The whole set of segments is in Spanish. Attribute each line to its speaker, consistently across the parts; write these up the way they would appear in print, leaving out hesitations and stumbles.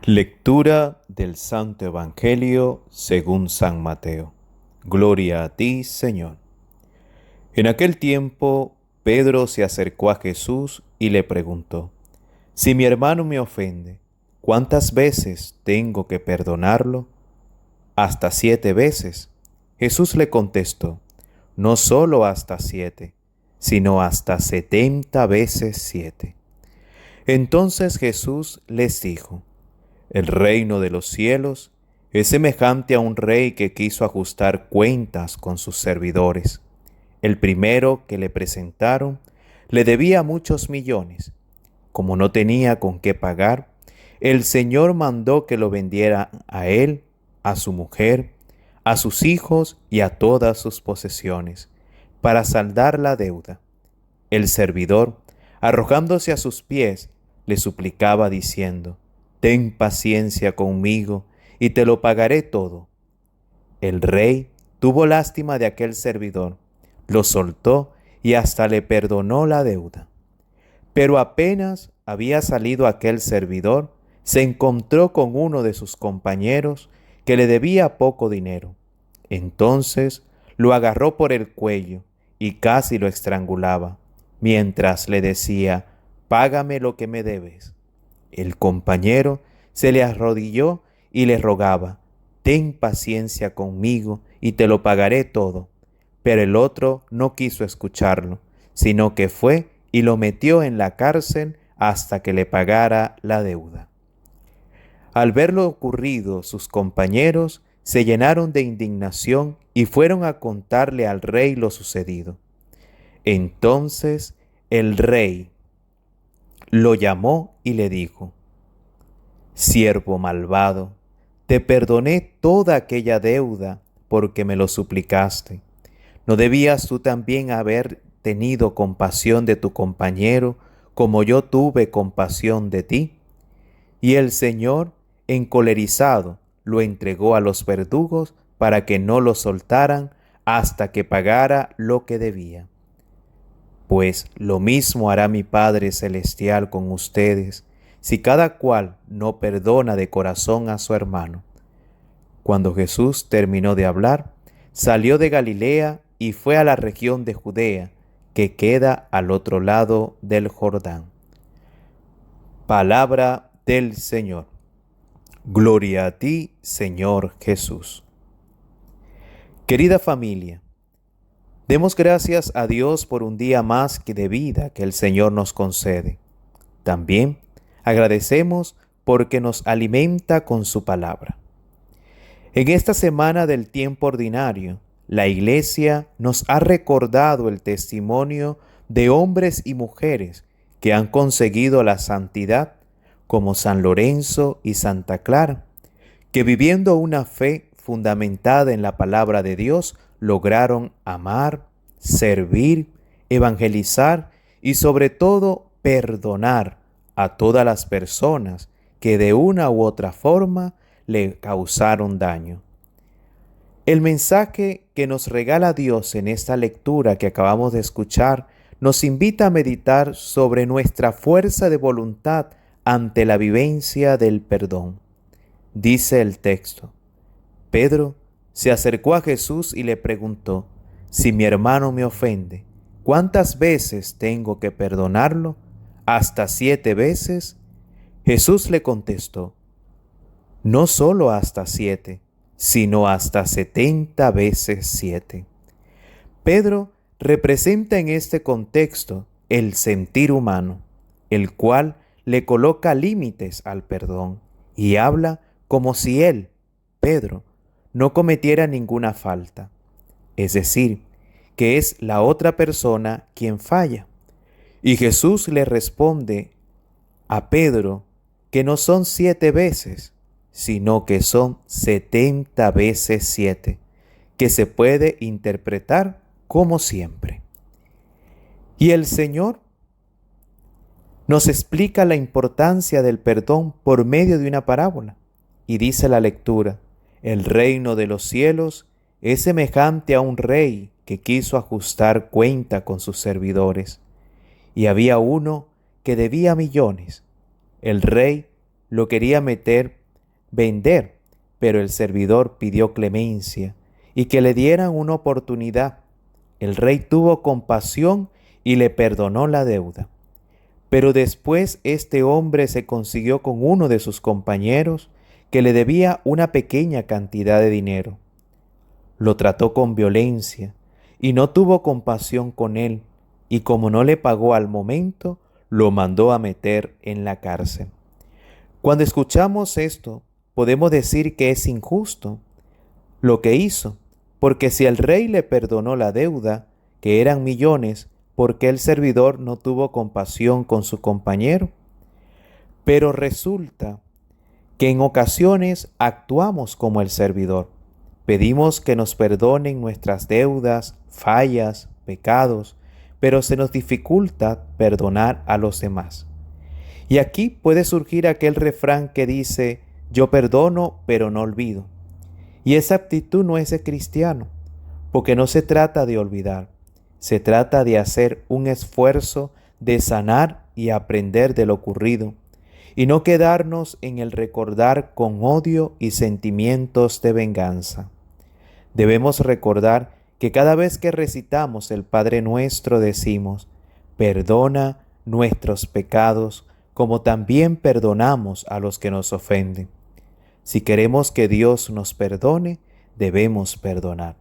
Speaker 1: Lectura del Santo Evangelio según San Mateo. Gloria a ti, Señor. En aquel tiempo, Pedro se acercó a Jesús y le preguntó: Si mi hermano me ofende, ¿cuántas veces tengo que perdonarlo? ¿Hasta 7 veces? Jesús le contestó: No solo hasta 7, sino hasta 70 veces 7. Entonces Jesús les dijo: El reino de los cielos es semejante a un rey que quiso ajustar cuentas con sus servidores. El primero que le presentaron le debía muchos millones. Como no tenía con qué pagar, el Señor mandó que lo vendiera a él, a su mujer, a sus hijos y a todas sus posesiones, para saldar la deuda. El servidor, arrojándose a sus pies, le suplicaba diciendo: Ten paciencia conmigo y te lo pagaré todo. El rey tuvo lástima de aquel servidor, lo soltó y hasta le perdonó la deuda. Pero apenas había salido aquel servidor, se encontró con uno de sus compañeros que le debía poco dinero. Entonces lo agarró por el cuello y casi lo estrangulaba, mientras le decía: Págame lo que me debes. El compañero se le arrodilló y le rogaba: Ten paciencia conmigo y te lo pagaré todo. Pero el otro no quiso escucharlo, sino que fue y lo metió en la cárcel hasta que le pagara la deuda. Al ver lo ocurrido, sus compañeros se llenaron de indignación y fueron a contarle al rey lo sucedido. Entonces el rey lo llamó y le dijo: Siervo malvado, te perdoné toda aquella deuda porque me lo suplicaste. ¿No debías tú también haber tenido compasión de tu compañero como yo tuve compasión de ti? Y el Señor, encolerizado, lo entregó a los verdugos para que no lo soltaran hasta que pagara lo que debía. Pues lo mismo hará mi Padre Celestial con ustedes, si cada cual no perdona de corazón a su hermano. Cuando Jesús terminó de hablar, salió de Galilea y fue a la región de Judea, que queda al otro lado del Jordán. Palabra del Señor. Gloria a ti, Señor Jesús. Querida familia, demos gracias a Dios por un día más de vida que el Señor nos concede. También agradecemos porque nos alimenta con su palabra. En esta semana del tiempo ordinario, la Iglesia nos ha recordado el testimonio de hombres y mujeres que han conseguido la santidad, como San Lorenzo y Santa Clara, que viviendo una fe fundamentada en la palabra de Dios, lograron amar, servir, evangelizar y sobre todo perdonar a todas las personas que de una u otra forma le causaron daño. El mensaje que nos regala Dios en esta lectura que acabamos de escuchar nos invita a meditar sobre nuestra fuerza de voluntad ante la vivencia del perdón. Dice el texto: Pedro se acercó a Jesús y le preguntó: Si mi hermano me ofende, ¿cuántas veces tengo que perdonarlo? ¿Hasta 7 veces? Jesús le contestó: No solo hasta 7, sino hasta 70 veces 7. Pedro representa en este contexto el sentir humano, el cual le coloca límites al perdón y habla como si él, Pedro, no cometiera ninguna falta. Es decir, que es la otra persona quien falla. Y Jesús le responde a Pedro que no son 7 veces, sino que son 70 veces 7, que se puede interpretar como siempre. Y el Señor nos explica la importancia del perdón por medio de una parábola. Y dice la lectura: El reino de los cielos es semejante a un rey que quiso ajustar cuenta con sus servidores. Y había uno que debía millones. El rey lo quería vender, pero el servidor pidió clemencia y que le dieran una oportunidad. El rey tuvo compasión y le perdonó la deuda. Pero después este hombre se consiguió con uno de sus compañeros que le debía una pequeña cantidad de dinero. Lo trató con violencia y no tuvo compasión con él, y como no le pagó al momento, lo mandó a meter en la cárcel. Cuando escuchamos esto, podemos decir que es injusto lo que hizo, porque si el rey le perdonó la deuda, que eran millones, ¿por qué el servidor no tuvo compasión con su compañero? Pero resulta que en ocasiones actuamos como el servidor. Pedimos que nos perdonen nuestras deudas, fallas, pecados, pero se nos dificulta perdonar a los demás. Y aquí puede surgir aquel refrán que dice, yo perdono, pero no olvido. Y esa actitud no es de cristiano, porque no se trata de olvidar, se trata de hacer un esfuerzo de sanar y aprender de lo ocurrido, y no quedarnos en el recordar con odio y sentimientos de venganza. Debemos recordar que cada vez que recitamos el Padre Nuestro decimos, perdona nuestros pecados, como también perdonamos a los que nos ofenden. Si queremos que Dios nos perdone, debemos perdonar.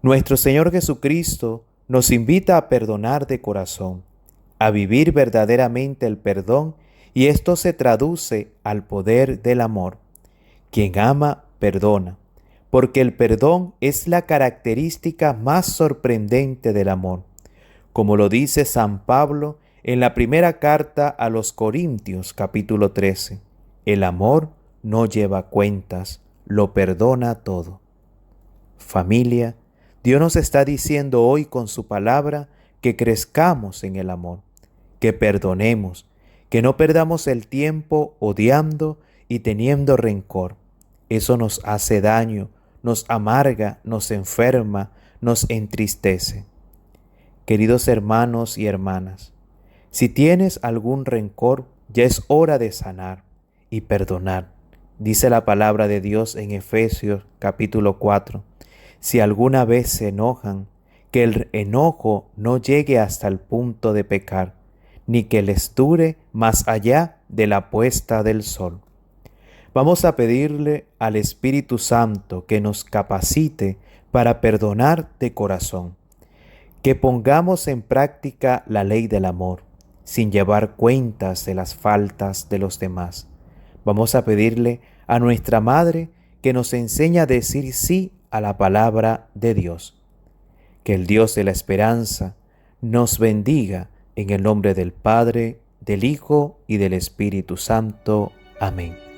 Speaker 1: Nuestro Señor Jesucristo nos invita a perdonar de corazón, a vivir verdaderamente el perdón, y esto se traduce al poder del amor. Quien ama, perdona, porque el perdón es la característica más sorprendente del amor. Como lo dice San Pablo en la primera carta a los Corintios, capítulo 13, el amor no lleva cuentas, lo perdona todo. Familia, Dios nos está diciendo hoy con su palabra que crezcamos en el amor, que perdonemos, que no perdamos el tiempo odiando y teniendo rencor. Eso nos hace daño, nos amarga, nos enferma, nos entristece. Queridos hermanos y hermanas, si tienes algún rencor, ya es hora de sanar y perdonar. Dice la palabra de Dios en Efesios capítulo 4. Si alguna vez se enojan, que el enojo no llegue hasta el punto de pecar, ni que les dure más allá de la puesta del sol. Vamos a pedirle al Espíritu Santo que nos capacite para perdonar de corazón, que pongamos en práctica la ley del amor, sin llevar cuentas de las faltas de los demás. Vamos a pedirle a nuestra Madre que nos enseñe a decir sí a la palabra de Dios. Que el Dios de la esperanza nos bendiga en el nombre del Padre, del Hijo y del Espíritu Santo. Amén.